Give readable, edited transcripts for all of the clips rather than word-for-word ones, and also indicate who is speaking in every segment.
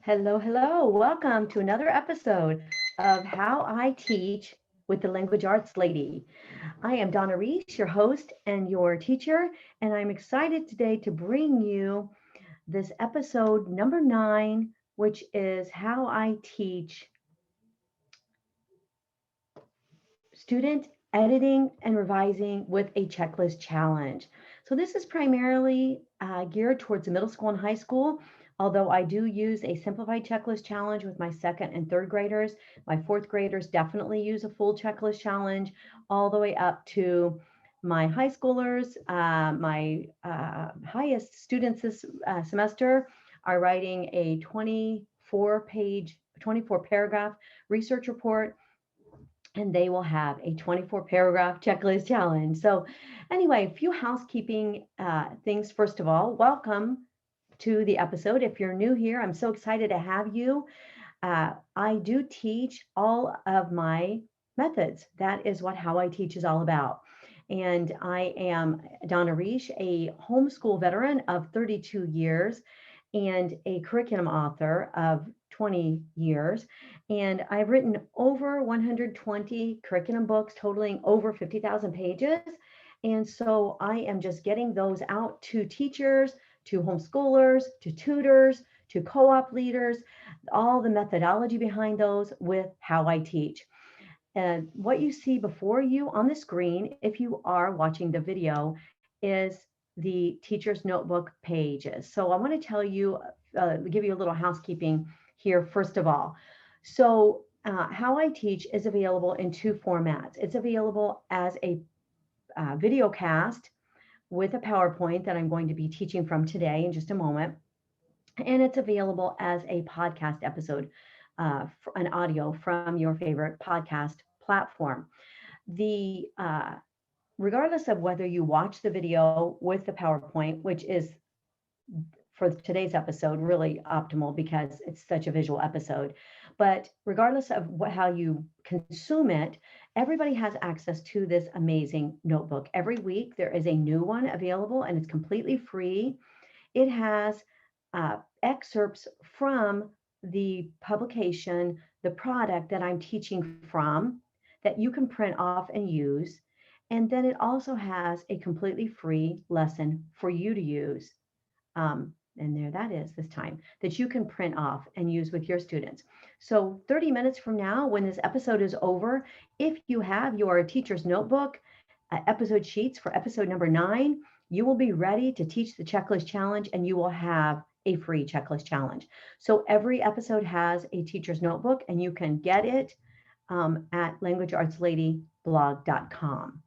Speaker 1: Hello, hello. Welcome to another episode of How I Teach with the Language Arts Lady. I am Donna Reese, your host and your teacher, and I'm excited today to bring you this episode number 9, which is How I Teach Student Editing and Revising with a Checklist Challenge. So, this is primarily geared towards the middle school and high school, although I do use a simplified checklist challenge with my second and third graders. My fourth graders definitely use a full checklist challenge, all the way up to my high schoolers. My highest students this semester are writing a 24 paragraph research report, and they will have a 24 paragraph checklist challenge. So, anyway, a few housekeeping things. First of all, welcome to the episode. If you're new here, I'm so excited to have you. I do teach all of my methods. That is what How I Teach is all about. And I am Donna Reich, a homeschool veteran of 32 years and a curriculum author of 20 years. And I've written over 120 curriculum books totaling over 50,000 pages. And so I am just getting those out to teachers, to homeschoolers, to tutors, to co op leaders, all the methodology behind those with How I Teach. And what you see before you on the screen, if you are watching the video, is the teacher's notebook pages. So I want to tell you, give you a little housekeeping here, first of all. So, How I Teach is available in two formats. It's available as a video cast with a PowerPoint that I'm going to be teaching from today in just a moment. And it's available as a podcast episode, an audio from your favorite podcast platform. The Regardless of whether you watch the video with the PowerPoint, which is for today's episode really optimal because it's such a visual episode, but regardless of how you consume it, everybody has access to this amazing notebook. Every week there is a new one available, and it's completely free. It has excerpts from the publication, the product that I'm teaching from, that you can print off and use. And then it also has a completely free lesson for you to use. And there that is this time, that you can print off and use with your students. So 30 minutes from now, when this episode is over, if you have your teacher's notebook, episode sheets for episode number 9, you will be ready to teach the checklist challenge, and you will have a free checklist challenge. So every episode has a teacher's notebook, and you can get it at languageartsladyblog.com.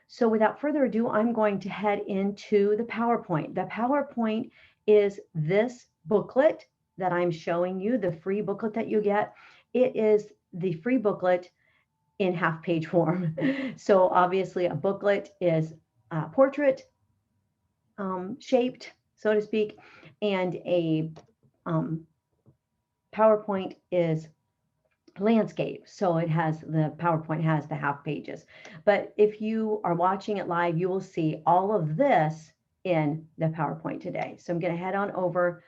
Speaker 1: So without further ado, I'm going to head into the PowerPoint. The PowerPoint is this booklet that I'm showing you, the free booklet that you get. It is the free booklet in half page form. So obviously a booklet is portrait shaped, so to speak, and a PowerPoint is landscape. So the PowerPoint has the half pages. But if you are watching it live, you will see all of this in the PowerPoint today. So I'm going to head on over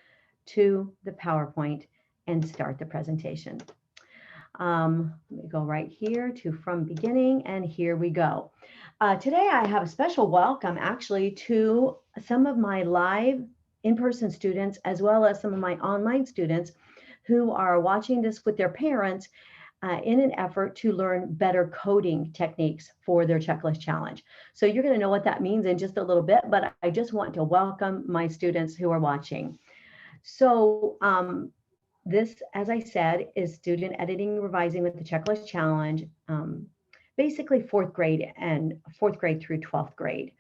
Speaker 1: to the PowerPoint and start the presentation. Let me go right here to from beginning, and here we go. Today I have a special welcome actually to some of my live in-person students, as well as some of my online students who are watching this with their parents in an effort to learn better coding techniques for their checklist challenge. So you're going to know what that means in just a little bit, but I just want to welcome my students who are watching. So this, as I said, is student editing and revising with the checklist challenge, basically fourth grade through 12th grade.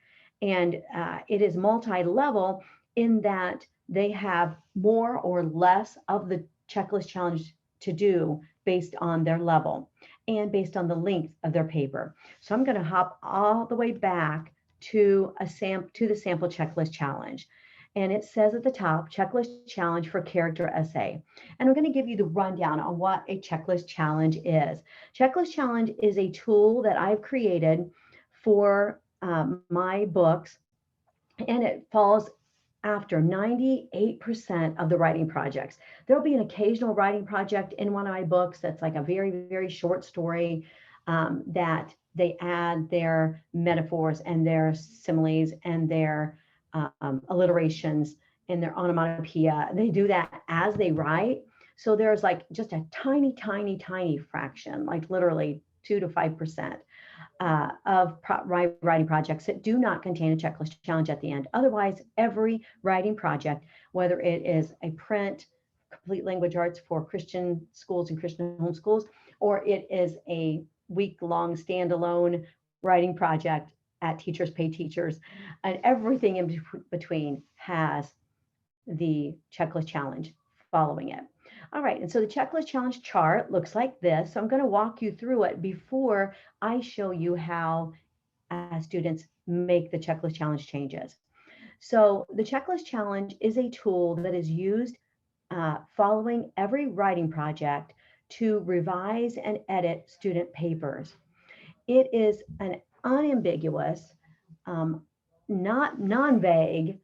Speaker 1: And it is multi-level in that they have more or less of the checklist challenge to do based on their level and based on the length of their paper. So I'm going to hop all the way back to the sample checklist challenge. And it says at the top, checklist challenge for character essay. And I'm going to give you the rundown on what a checklist challenge is. Checklist challenge is a tool that I've created for my books, and it falls after 98% of the writing projects. There'll be an occasional writing project in one of my books that's like a very, very short story that they add their metaphors and their similes and their alliterations and their onomatopoeia. They do that as they write. So there's like just a tiny, tiny, tiny fraction, like literally 2 to 5% of writing projects that do not contain a checklist challenge at the end. Otherwise, every writing project, whether it is a print, complete language arts for Christian schools and Christian homeschools, or it is a week-long standalone writing project at Teachers Pay Teachers, and everything in between has the checklist challenge following it. All right, and so the checklist challenge chart looks like this. So I'm going to walk you through it before I show you how students make the checklist challenge changes. So the checklist challenge is a tool that is used following every writing project to revise and edit student papers. It is an unambiguous, not non-vague,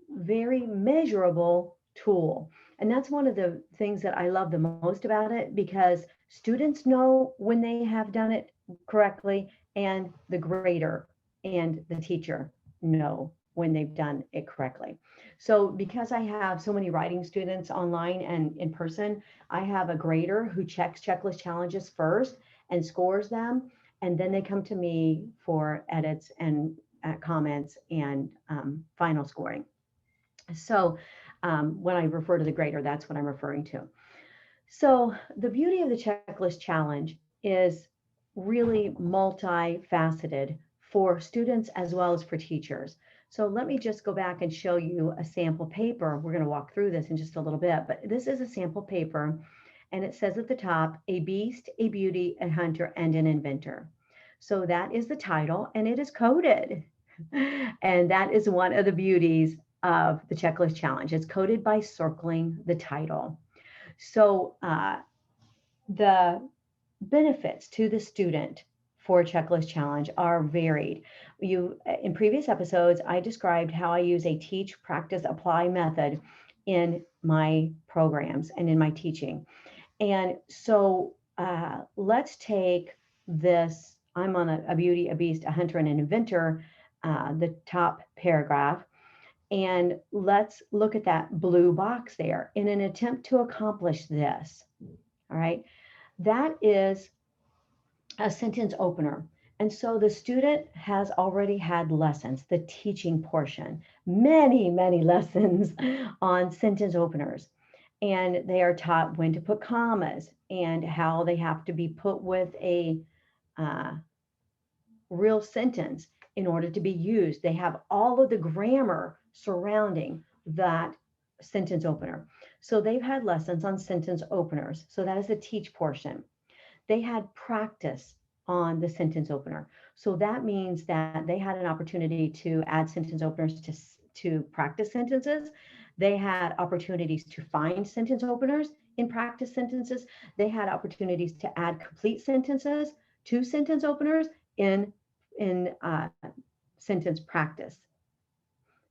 Speaker 1: very measurable tool. And that's one of the things that I love the most about it, because students know when they have done it correctly, and the grader and the teacher know when they've done it correctly. So because I have so many writing students online and in person, I have a grader who checks checklist challenges first and scores them. And then they come to me for edits and comments and final scoring. So when I refer to the grader, that's what I'm referring to. So the beauty of the checklist challenge is really multifaceted for students as well as for teachers. So let me just go back and show you a sample paper. We're going to walk through this in just a little bit, but this is a sample paper, and it says at the top, a beast, a beauty, a hunter, and an inventor. So that is the title, and it is coded. And that is one of the beauties of the checklist challenge. It's coded by circling the title. So the benefits to the student for a checklist challenge are varied. In previous episodes, I described how I use a teach, practice, apply method in my programs and in my teaching. And so let's take this. I'm on a beauty, a beast, a hunter, and an inventor, the top paragraph. And let's look at that blue box there. In an attempt to accomplish this, all right, that is a sentence opener. And so the student has already had lessons, the teaching portion, many, many lessons on sentence openers. And they are taught when to put commas and how they have to be put with a real sentence in order to be used. They have all of the grammar surrounding that sentence opener. So they've had lessons on sentence openers. So that is the teach portion. They had practice on the sentence opener. So that means that they had an opportunity to add sentence openers to practice sentences. They had opportunities to find sentence openers in practice sentences. They had opportunities to add complete sentences to sentence openers in sentence practice.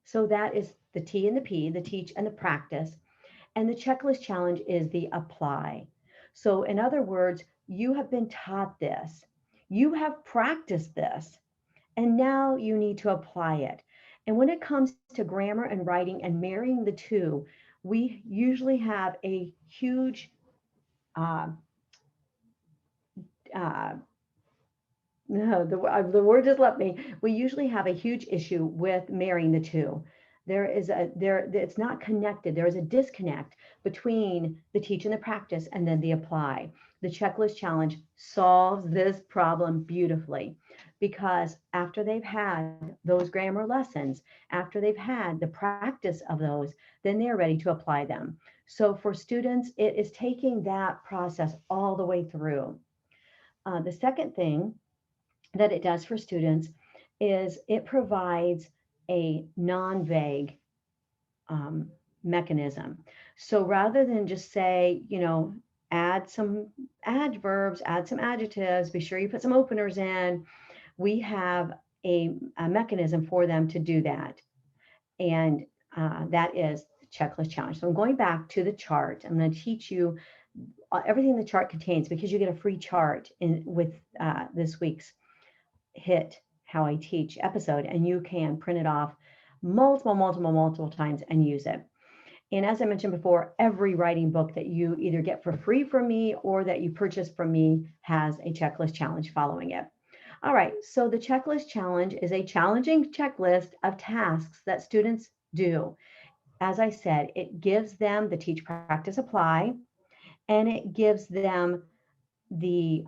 Speaker 1: So that is the T and the P, the teach and the practice. And the checklist challenge is the apply. So in other words, you have been taught this, you have practiced this, and now you need to apply it. And when it comes to grammar and writing and marrying the two, we usually have a huge no, the word just left me. We usually have a huge issue with marrying the two. It's not connected. There is a disconnect between the teach and the practice and then the apply. The checklist challenge solves this problem beautifully, because after they've had those grammar lessons, after they've had the practice of those, then they're ready to apply them. So for students, it is taking that process all the way through. The second thing that it does for students is it provides a non-vague mechanism. So rather than just say, add some adverbs, add some adjectives, be sure you put some openers in, we have a mechanism for them to do that. And that is the checklist challenge. So I'm going back to the chart. I'm going to teach you everything the chart contains, because you get a free chart with this week's Hit How I Teach episode, and you can print it off multiple times and use it. And as I mentioned before, every writing book that you either get for free from me or that you purchase from me has a checklist challenge following it. All right, so the checklist challenge is a challenging checklist of tasks that students do. As I said, it gives them the teach, practice, apply, and it gives them the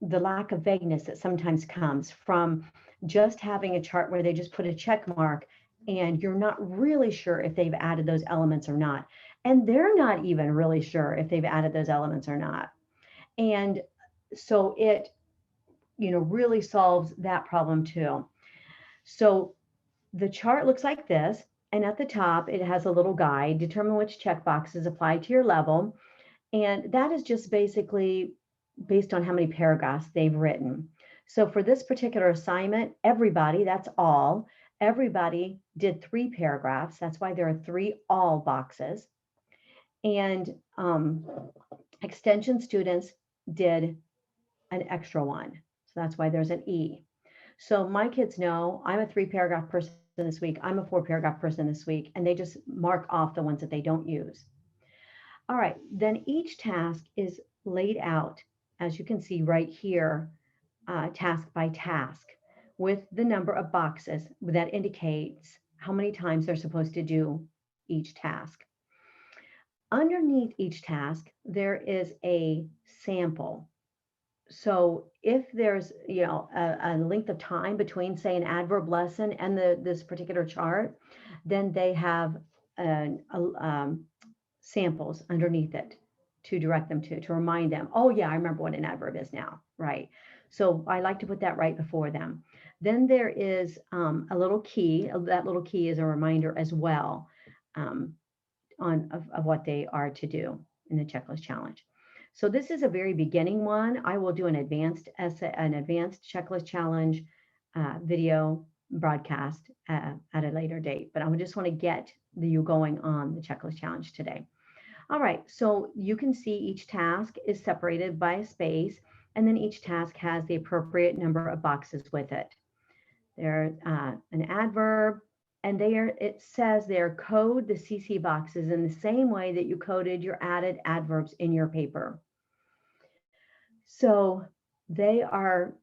Speaker 1: lack of vagueness that sometimes comes from just having a chart where they just put a check mark and you're not really sure if they've added those elements or not. And they're not even really sure if they've added those elements or not. And so it, really solves that problem too. So the chart looks like this. And at the top, it has a little guide, determine which check boxes apply to your level. And that is just basically based on how many paragraphs they've written. So for this particular assignment, everybody, that's all, everybody did 3 paragraphs. That's why there are 3 all boxes. And extension students did an extra one. So that's why there's an E. So my kids know I'm a 3 paragraph person this week. I'm a 4 paragraph person this week. And they just mark off the ones that they don't use. All right, then each task is laid out, as you can see right here, task by task, with the number of boxes that indicates how many times they're supposed to do each task. Underneath each task, there is a sample. So if there's, a length of time between, say, an adverb lesson and this particular chart, then they have samples underneath it to direct them to remind them, oh yeah, I remember what an adverb is now, right? So I like to put that right before them. Then there is a little key. That little key is a reminder as well of what they are to do in the checklist challenge. So this is a very beginning one. I will do an advanced checklist challenge video broadcast at a later date, but I just want to get you going on the checklist challenge today. All right, so you can see each task is separated by a space, and then each task has the appropriate number of boxes with it. They're an adverb, and it says they're code the CC boxes in the same way that you coded your added adverbs in your paper. So they are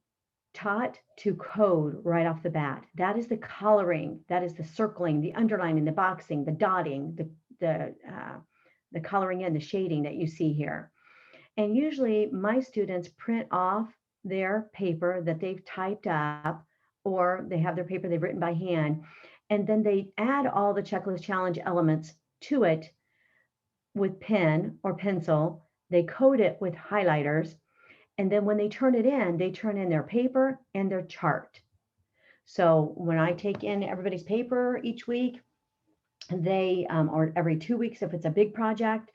Speaker 1: taught to code right off the bat. That is the coloring, that is the circling, the underlining, the boxing, the dotting, the coloring in, the shading that you see here. And usually my students print off their paper that they've typed up, or they have their paper they've written by hand, and then they add all the checklist challenge elements to it with pen or pencil. They code it with highlighters. And then when they turn in their paper and their chart. So when I take in everybody's paper each week, they, or every 2 weeks, if it's a big project,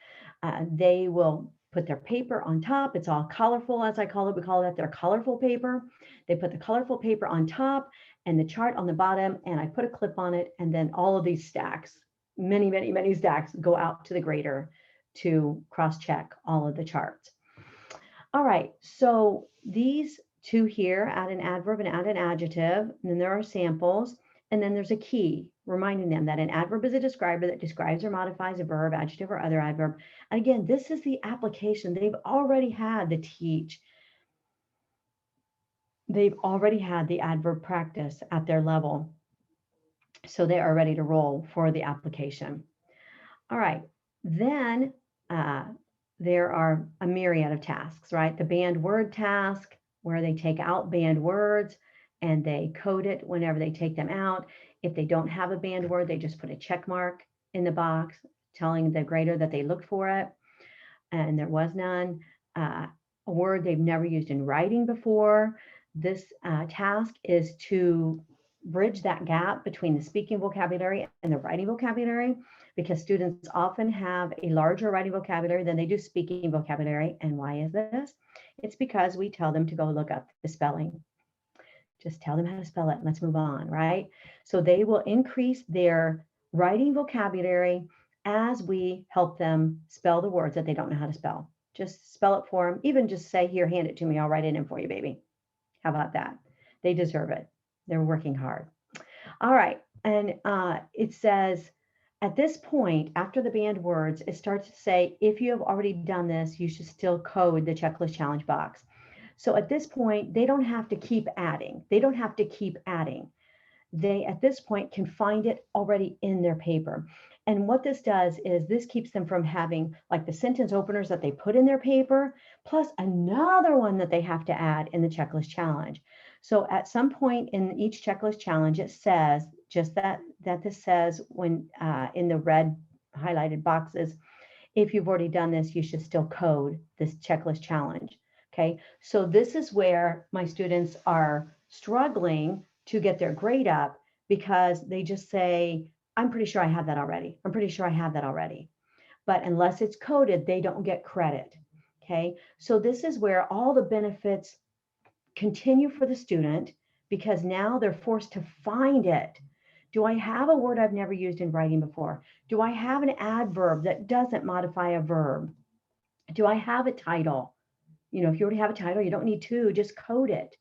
Speaker 1: they will put their paper on top. It's all colorful, as I call it. We call that their colorful paper. They put the colorful paper on top and the chart on the bottom, and I put a clip on it. And then all of these stacks, many stacks, go out to the grader to cross-check all of the charts. All right, so these 2 here, add an adverb and add an adjective, and then there are samples, and then there's a key reminding them that an adverb is a describer that describes or modifies a verb, adjective, or other adverb. And again, this is the application. They've already had the teach. They've already had the adverb practice at their level. So they are ready to roll for the application. All right, then there are a myriad of tasks, right? The banned word task, where they take out banned words and they code it whenever they take them out. If they don't have a banned word, they just put a check mark in the box telling the grader that they looked for it and there was none. A word they've never used in writing before. This task is to bridge that gap between the speaking vocabulary and the writing vocabulary, because students often have a larger writing vocabulary than they do speaking vocabulary. And why is this? It's because we tell them to go look up the spelling. Just tell them how to spell it and let's move on, right? So they will increase their writing vocabulary as we help them spell the words that they don't know how to spell. Just spell it for them. Even just say, here, hand it to me. I'll write it in for you, baby. How about that? They deserve it. They're working hard. All right. And it says, at this point, after the banned words, it starts to say, if you have already done this, you should still code the checklist challenge box. So at this point, they don't have to keep adding. They don't have to keep adding. They, at this point, can find it already in their paper. And what this does is this keeps them from having like the sentence openers that they put in their paper, plus another one that they have to add in the checklist challenge. So at some point in each checklist challenge, it says just that this says when in the red highlighted boxes, if you've already done this, you should still code this checklist challenge. Okay, so this is where my students are struggling to get their grade up because they just say, I'm pretty sure I have that already. I'm pretty sure I have that already. But unless it's coded, they don't get credit. Okay, so this is where all the benefits continue for the student because now they're forced to find it. Do I have a word I've never used in writing before? Do I have an adverb that doesn't modify a verb? Do I have a title? You know, if you already have a title, you don't need two, just code it.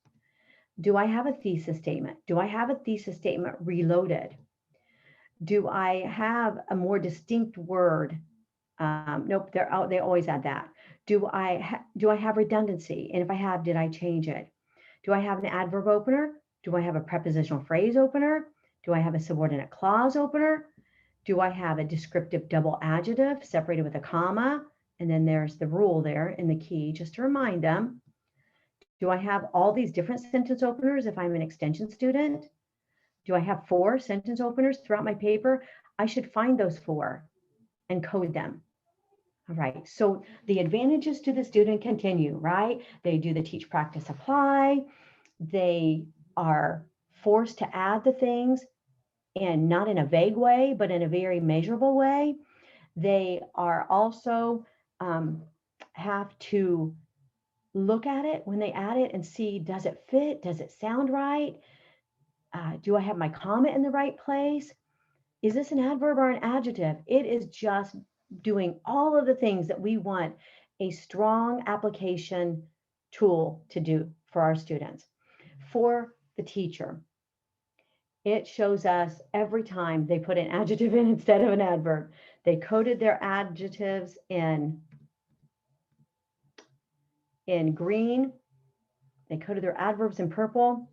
Speaker 1: Do I have a thesis statement? Do I have a thesis statement reloaded? Do I have a more distinct word? Nope, they always add that. Do I have redundancy? And if I have, did I change it? Do I have an adverb opener? Do I have a prepositional phrase opener? Do I have a subordinate clause opener? Do I have a descriptive double adjective separated with a comma? And then there's the rule there in the key, just to remind them. Do I have all these different sentence openers if I'm an extension student? Do I have 4 sentence openers throughout my paper? I should find those 4 and code them. All right, so the advantages to the student continue, right? They do the teach, practice, apply. They are forced to add the things and not in a vague way, but in a very measurable way. They are also have to look at it when they add it and see, does it fit? Does it sound right? Do I have my comma in the right place? Is this an adverb or an adjective? It is just doing all of the things that we want a strong application tool to do for our students. For the teacher, it shows us every time they put an adjective in instead of an adverb. They coded their adjectives in green. They coded their adverbs in purple.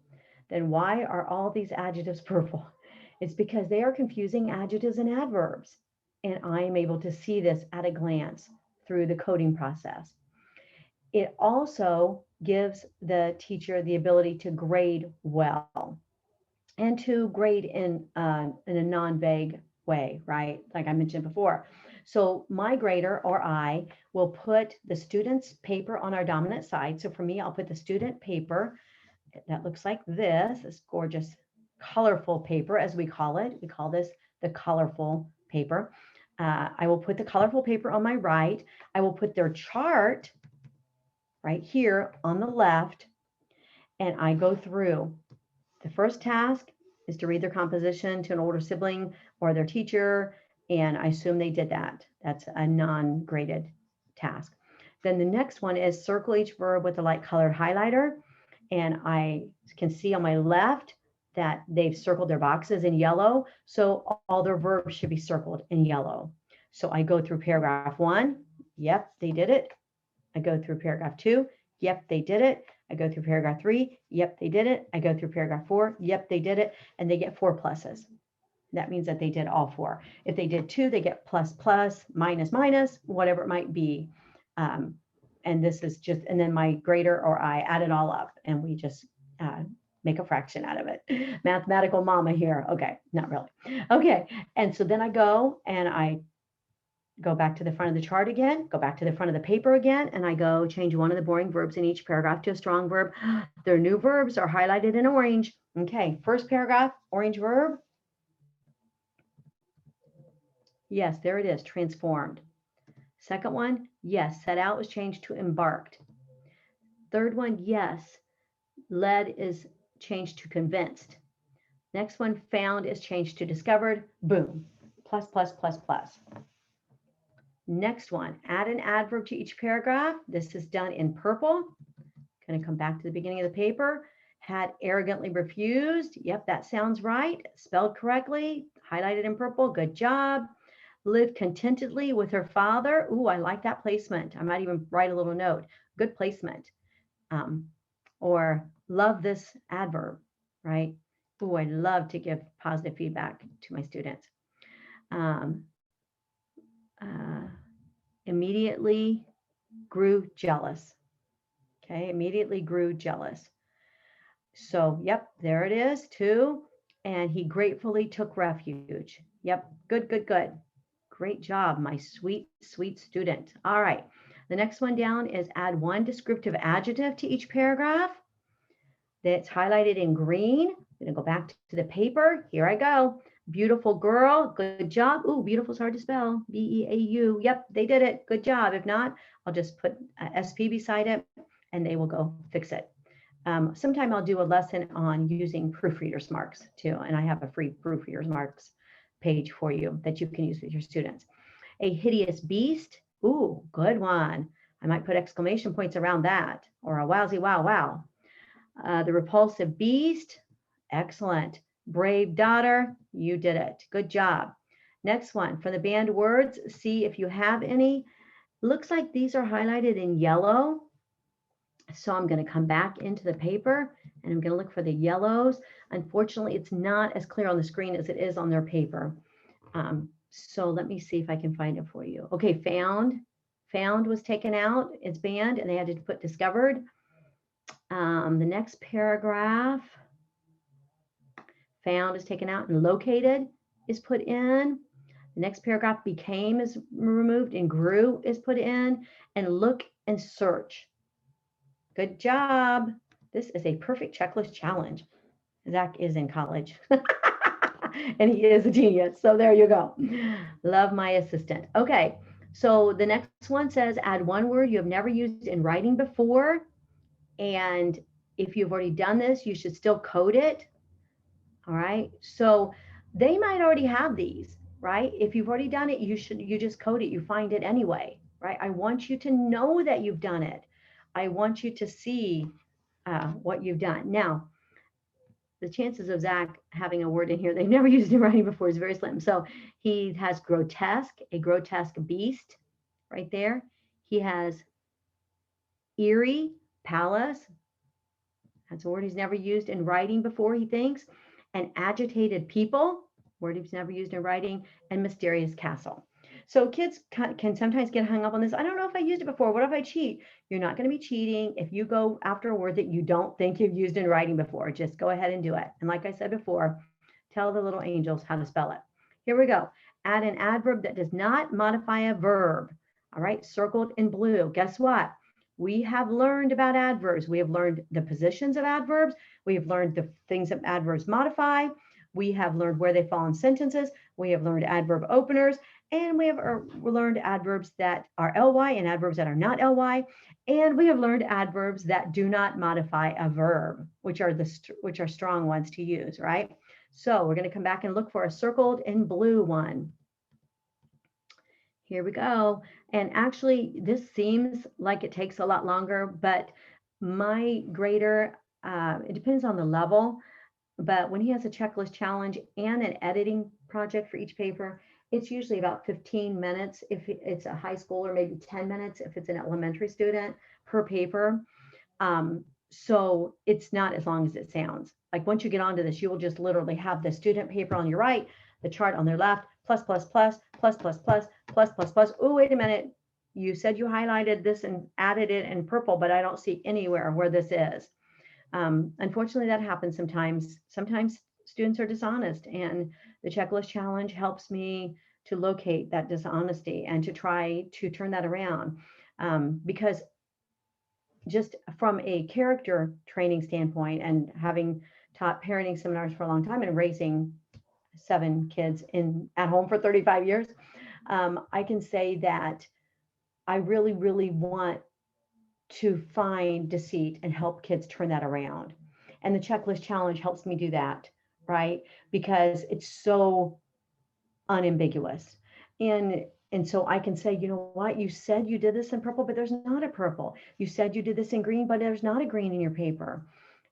Speaker 1: Then why are all these adjectives purple? It's because they are confusing adjectives and adverbs. And I am able to see this at a glance through the coding process. It also gives the teacher the ability to grade well and to grade in a non-vague way, right? Like I mentioned before. So my grader or I will put the student's paper on our dominant side. So for me, I'll put the student paper that looks like this gorgeous, colorful paper, as we call it. We call this the colorful paper. I will put the colorful paper on my right. I will put their chart right here on the left, and I go through. The first task is to read their composition to an older sibling or their teacher, and I assume they did that. That's a non-graded task. Then the next one is circle each verb with a light colored highlighter, and I can see on my left that they've circled their boxes in yellow, so all their verbs should be circled in yellow. So I go through paragraph 1, yep, they did it. I go through paragraph 2, yep, they did it. I go through paragraph 3, yep, they did it. I go through paragraph 4, yep, they did it. And they get 4 pluses. That means that they did all 4. If they did 2, they get plus, plus, minus, minus, whatever it might be. And this is just, and then my grader or I add it all up and we just make a fraction out of it. Mathematical mama here. Okay, not really. Okay, and so then I go and I go back to the front of the chart again, go back to the front of the paper again, and I go change one of the boring verbs in each paragraph to a strong verb. Their new verbs are highlighted in orange. Okay, first paragraph, orange verb. Yes, there it is, transformed. Second one, yes, set out was changed to embarked. Third one, yes, led is changed to convinced. Next one, found, is changed to discovered. Boom. Plus, plus, plus, plus. Next one, add an adverb to each paragraph. This is done in purple. Going to come back to the beginning of the paper. Had arrogantly refused. Yep, that sounds right. Spelled correctly. Highlighted in purple. Good job. Lived contentedly with her father. Ooh, I like that placement. I might even write a little note. Good placement. Or love this adverb, right? Ooh, I love to give positive feedback to my students. Um, immediately grew jealous. Okay, immediately grew jealous. So, yep, there it is, two. And he gratefully took refuge. Yep, good, good, good. Great job, my sweet, sweet student. All right, the next one down is add one descriptive adjective to each paragraph. That's highlighted in green. I'm going to go back to the paper. Here I go. Beautiful girl. Good job. Ooh, beautiful is hard to spell. B-E-A-U. Yep, they did it. Good job. If not, I'll just put SP beside it and they will go fix it. Sometime I'll do a lesson on using proofreader's marks too. And I have a free proofreader's marks page for you that you can use with your students. A hideous beast. Ooh, good one. I might put exclamation points around that, or a wowsy wow wow. The repulsive beast. Excellent. Brave daughter. You did it. Good job. Next one, for the banned words, see if you have any. Looks like these are highlighted in yellow. So I'm going to come back into the paper and I'm going to look for the yellows. Unfortunately, it's not as clear on the screen as it is on their paper. So let me see if I can find it for you. Okay, found. Found was taken out. It's banned and they had to put discovered. The next paragraph, found is taken out and located is put in. The next paragraph, became is removed and grew is put in. And look and search. Good job. This is a perfect checklist challenge. Zach is in college and he is a genius. So there you go. Love my assistant. Okay. So the next one says add one word you have never used in writing before. And if you've already done this, you should still code it. All right. So they might already have these, right? If you've already done it, you just code it. You find it anyway, right? I want you to know that you've done it. I want you to see what you've done. Now, the chances of Zach having a word in here they've never used in writing before is very slim. So he has grotesque, a grotesque beast right there. He has eerie, palace. That's a word he's never used in writing before, he thinks. And agitated people, word he's never used in writing, and mysterious castle. So kids can sometimes get hung up on this. I don't know if I used it before. What if I cheat? You're not going to be cheating if you go after a word that you don't think you've used in writing before. Just go ahead and do it. And like I said before, tell the little angels how to spell it. Here we go. Add an adverb that does not modify a verb. All right, circled in blue. Guess what? We have learned about adverbs. We have learned the positions of adverbs. We have learned the things that adverbs modify. We have learned where they fall in sentences. We have learned adverb openers. And we have learned adverbs that are ly and adverbs that are not ly. And we have learned adverbs that do not modify a verb, which are strong ones to use, right? So we're going to come back and look for a circled in blue one. Here we go. And actually, this seems like it takes a lot longer, but my grader, it depends on the level, but when he has a checklist challenge and an editing project for each paper, it's usually about 15 minutes if it's a high school, or maybe 10 minutes if it's an elementary student per paper. So it's not as long as it sounds. Like once you get onto this, you will just literally have the student paper on your right, the chart on their left, plus, plus, plus, plus, plus, plus, plus, plus, plus. Oh, wait a minute. You said you highlighted this and added it in purple, but I don't see anywhere where this is. Unfortunately, that happens sometimes. Sometimes students are dishonest, and the checklist challenge helps me to locate that dishonesty and to try to turn that around. Because just from a character training standpoint, and having taught parenting seminars for a long time and raising 7 kids at home for 35 years, I can say that I really, really want to find deceit and help kids turn that around. And the checklist challenge helps me do that, right? Because it's so unambiguous. And so I can say, you know what, you said you did this in purple, but there's not a purple. You said you did this in green, but there's not a green in your paper,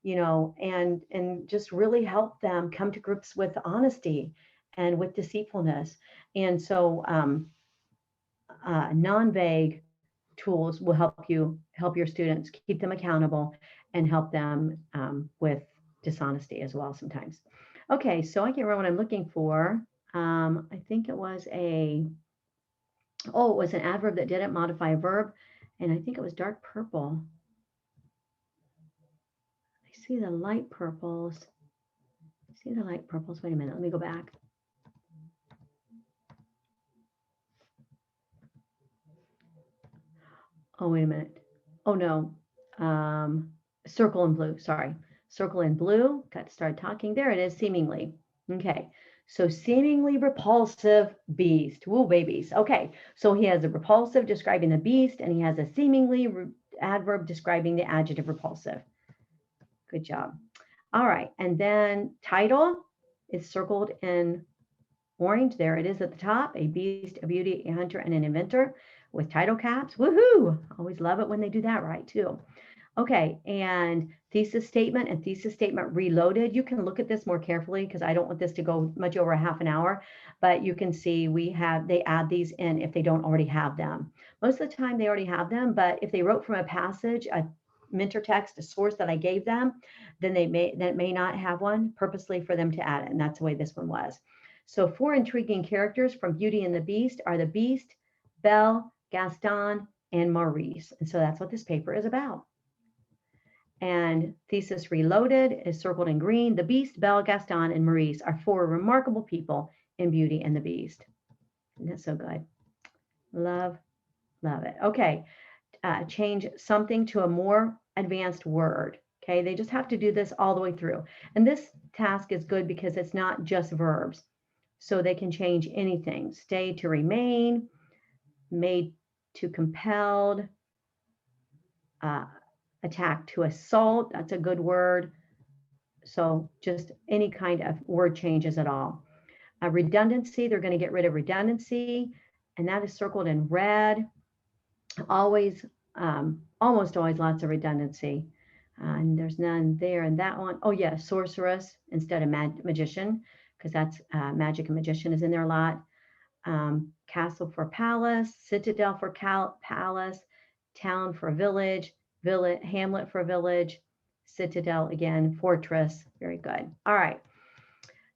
Speaker 1: and just really help them come to grips with honesty and with deceitfulness. And so non-vague tools will help your students, keep them accountable, and help them with dishonesty as well sometimes. Okay, so I can't remember what I'm looking for. I think it was it was an adverb that didn't modify a verb, and I think it was dark purple. I see the light purples. Wait a minute, let me go back. Oh, wait a minute. Oh, no. Circle in blue, sorry. Circle in blue, got to start talking. There it is, seemingly. Okay, so seemingly repulsive beast. Woo, babies. Okay, so he has a repulsive describing the beast, and he has a seemingly adverb describing the adjective repulsive. Good job. All right, and then title is circled in orange. There it is at the top, a beast, a beauty, a hunter, and an inventor with title caps. Woohoo! Always love it when they do that right too. Okay, and thesis statement and thesis statement reloaded. You can look at this more carefully because I don't want this to go much over a half an hour, but you can see they add these in if they don't already have them. Most of the time they already have them, but if they wrote from a passage, a mentor text, a source that I gave them, then that may not have one purposely for them to add it, and that's the way this one was. So 4 intriguing characters from Beauty and the Beast are the Beast, Belle, Gaston, and Maurice. And so that's what this paper is about. And thesis reloaded is circled in green. The Beast, Belle, Gaston, and Maurice are 4 remarkable people in Beauty and the Beast. Isn't that so good? Love it. Okay, change something to a more advanced word. Okay, they just have to do this all the way through. And this task is good because it's not just verbs. So they can change anything. Stay to remain, made to compelled, attack to assault. That's a good word. So just any kind of word changes at all. Redundancy, they're going to get rid of redundancy, and that is circled in red. Always, almost always lots of redundancy. And there's none there in that one. Oh yeah, sorceress instead of magician, because that's magic and magician is in there a lot. Castle for palace, citadel for palace, town for village, hamlet for village, citadel again, fortress. Very good. All right.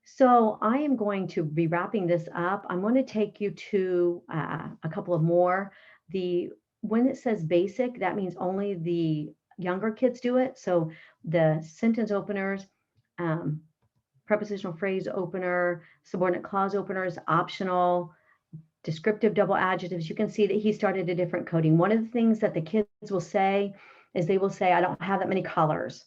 Speaker 1: So I am going to be wrapping this up. I'm going to take you to a couple of more. When it says basic, that means only the younger kids do it. So the sentence openers, prepositional phrase opener, subordinate clause opener is optional. Descriptive double adjectives, you can see that he started a different coding. One of the things that the kids will say is they will say, I don't have that many colors.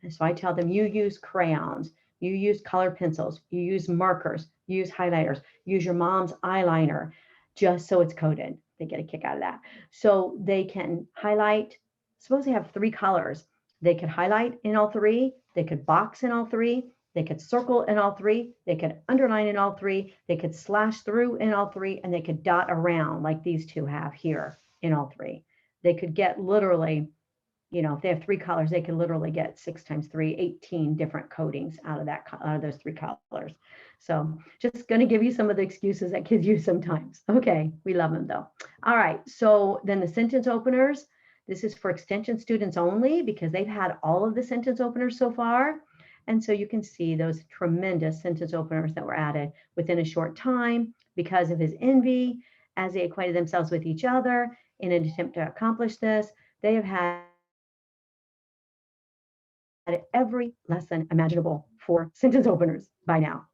Speaker 1: And so I tell them, you use crayons, you use colored pencils, you use markers, you use highlighters, use your mom's eyeliner, just so it's coded. They get a kick out of that. So they can highlight, suppose they have 3 colors. They could highlight in all 3, they could box in all 3, they could circle in all 3, they could underline in all 3, they could slash through in all 3, and they could dot around like these 2 have here in all 3. They could get literally, if they have 3 colors, they can literally get 6 times 3, 18 different coatings out of those 3 colors. So just going to give you some of the excuses that kids use sometimes. Okay, we love them though. All right, so then the sentence openers, this is for extension students only because they've had all of the sentence openers so far. And so you can see those tremendous sentence openers that were added within a short time because of his envy as they acquainted themselves with each other in an attempt to accomplish this. They have had every lesson imaginable for sentence openers by now.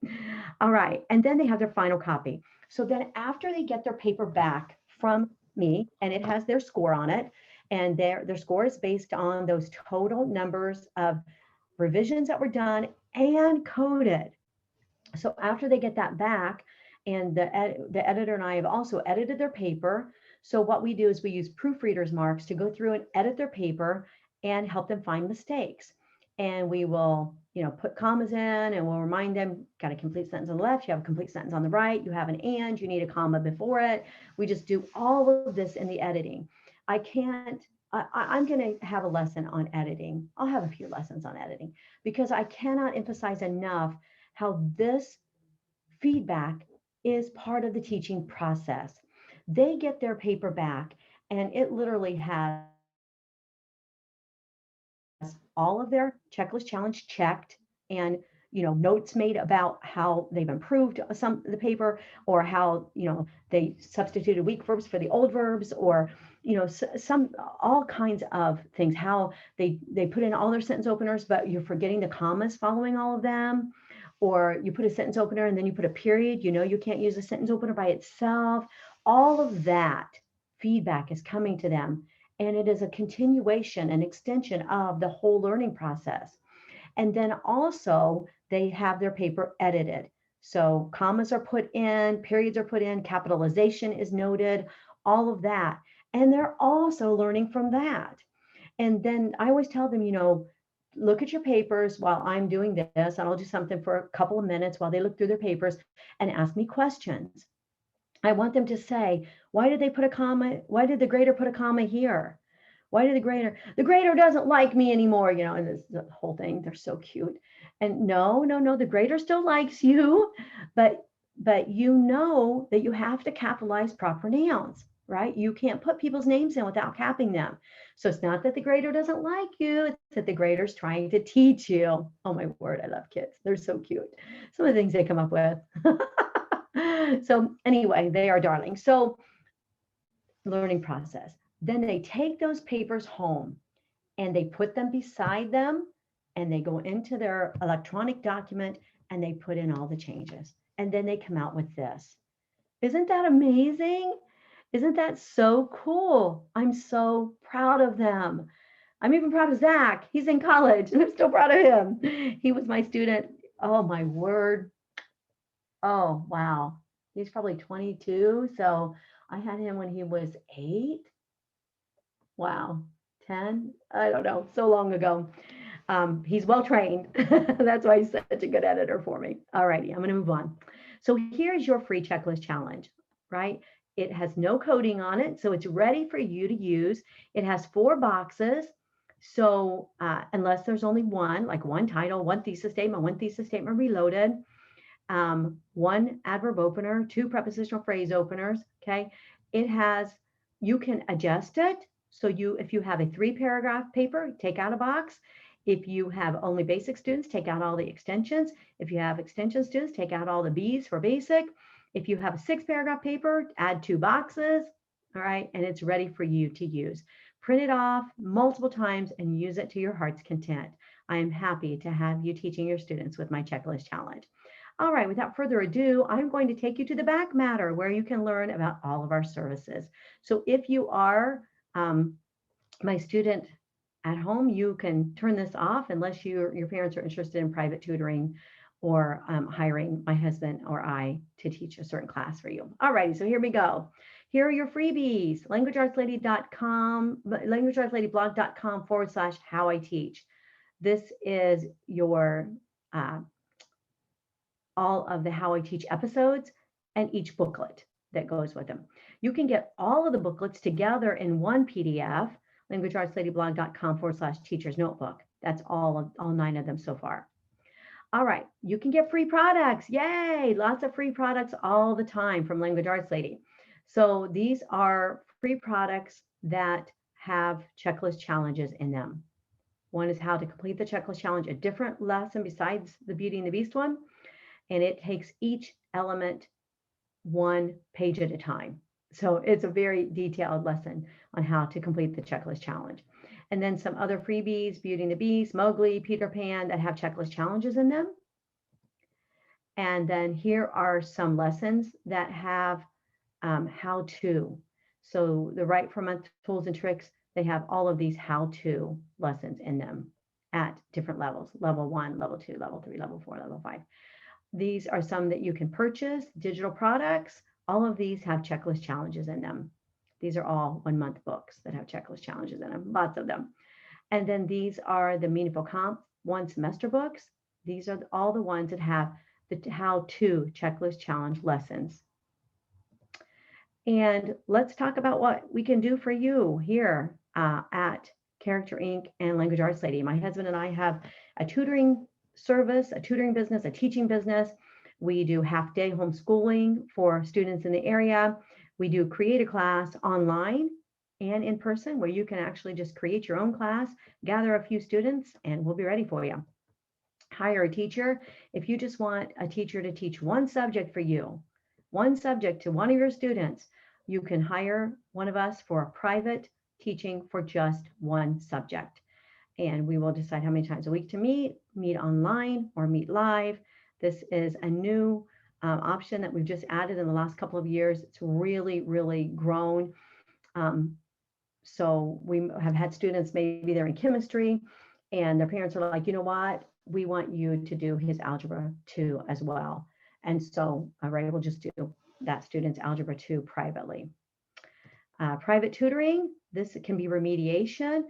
Speaker 1: All right, and then they have their final copy. So then after they get their paper back from me, and it has their score on it, and their score is based on those total numbers of revisions that were done and coded. So after they get that back, and the editor and I have also edited their paper. So what we do is we use proofreaders marks to go through and edit their paper and help them find mistakes. and we will, put commas in, and we'll remind them, got a complete sentence on the left, you have a complete sentence on the right, you have an and, you need a comma before it. We just do all of this in the editing. I can't, I'm going to have a lesson on editing. I'll have a few lessons on editing because I cannot emphasize enough how this feedback is part of the teaching process. They get their paper back, and it literally has all of their checklist challenge checked, and notes made about how they've improved the paper, or how they substituted weak verbs for the old verbs, or some all kinds of things, how they put in all their sentence openers but you're forgetting the commas following all of them, or you put a sentence opener and then you put a period, you can't use a sentence opener by itself. All of that feedback is coming to them, and it is a continuation, an extension of the whole learning process. And then also they have their paper edited. So commas are put in, periods are put in, capitalization is noted, all of that. And they're also learning from that. And then I always tell them, look at your papers while I'm doing this, and I'll do something for a couple of minutes while they look through their papers and ask me questions. I want them to say, why did they put a comma? Why did the grader put a comma here? Why did the grader doesn't like me anymore, and this the whole thing, they're so cute. And no, the grader still likes you, but you know that you have to capitalize proper nouns, right? You can't put people's names in without capping them. So it's not that the grader doesn't like you, it's that the grader's trying to teach you. Oh my word, I love kids. They're so cute. Some of the things they come up with. So anyway, they are darling. So learning process. Then they take those papers home and they put them beside them, and they go into their electronic document and they put in all the changes. And then they come out with this. Isn't that amazing? Isn't that so cool? I'm so proud of them. I'm even proud of Zach. He's in college and I'm still proud of him. He was my student. Oh my word. Oh, wow. He's probably 22. So I had him when he was 8. Wow. 10. I don't know. So long ago. He's well trained. That's why he's such a good editor for me. All righty, I'm going to move on. So here's your free checklist challenge, right? It has no coding on it, so it's ready for you to use. It has 4 boxes. So unless there's only one, like one title, one thesis statement reloaded, 1 adverb opener, 2 prepositional phrase openers, okay? You can adjust it. So if you have a 3-paragraph paper, take out a box. If you have only basic students, take out all the extensions. If you have extension students, take out all the B's for basic. If you have a 6-paragraph paper, add 2 boxes, all right? And it's ready for you to use. Print it off multiple times and use it to your heart's content. I am happy to have you teaching your students with my checklist challenge. All right, without further ado, I'm going to take you to the back matter where you can learn about all of our services. So if you are my student at home, you can turn this off unless your parents are interested in private tutoring or hiring my husband or I to teach a certain class for you. All righty, so here we go. Here are your freebies, languageartsladyblog.com/how I teach. This is your all of the How I Teach episodes and each booklet that goes with them. You can get all of the booklets together in one PDF, languageartsladyblog.com/teacher's notebook. That's all 9 of them so far. All right, you can get free products. Yay, lots of free products all the time from Language Arts Lady. So these are free products that have checklist challenges in them. One is how to complete the checklist challenge, a different lesson besides the Beauty and the Beast one. And it takes each element 1 page at a time. So it's a very detailed lesson on how to complete the checklist challenge. And then some other freebies, Beauty and the Beast, Mowgli, Peter Pan, that have checklist challenges in them. And then here are some lessons that have how-to. So the Write for Month tools and tricks, they have all of these how-to lessons in them at different levels, level 1, level 2, level 3, level 4, level 5. These are some that you can purchase, digital products. All of these have checklist challenges in them. These are all 1-month books that have checklist challenges in them, lots of them. And then these are the one semester books. These are all the ones that have the how-to checklist challenge lessons. And let's talk about what we can do for you here at Character Inc. and Language Arts Lady. My husband and I have a tutoring service, a tutoring business, a teaching business. We do half-day homeschooling for students in the area. We do create a class online and in person where you can actually just create your own class, gather a few students, and we'll be ready for you. Hire a teacher. If you just want a teacher to teach one subject for you, one subject to one of your students, you can hire one of us for a private teaching for just one subject. And we will decide how many times a week to meet online or meet live. This is a new option that we've just added in the last couple of years. It's really, really grown. So we have had students, maybe they're in chemistry, and their parents are like, you know what, we want you to do his algebra 2 as well. And so we'll just do that student's algebra 2 privately. Private tutoring, this can be remediation,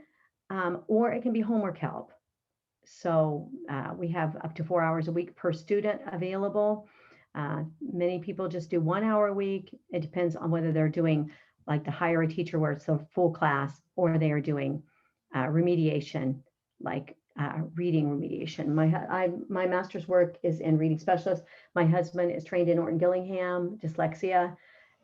Speaker 1: or it can be homework help. So we have up to 4 hours a week per student available. Many people just do 1 hour a week. It depends on whether they're doing like the hire a teacher where it's a full class, or they are doing remediation, like reading remediation. My master's work is in reading specialist. My husband is trained in Orton Gillingham, dyslexia,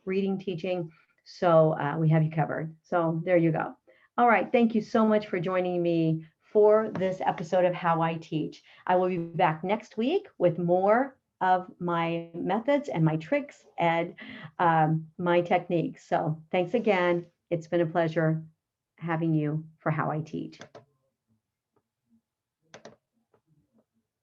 Speaker 1: reading teaching. So we have you covered. So there you go. All right. Thank you so much for joining me for this episode of How I Teach. I will be back next week with more of my methods and my tricks and my techniques. So thanks again. It's been a pleasure having you for How I Teach.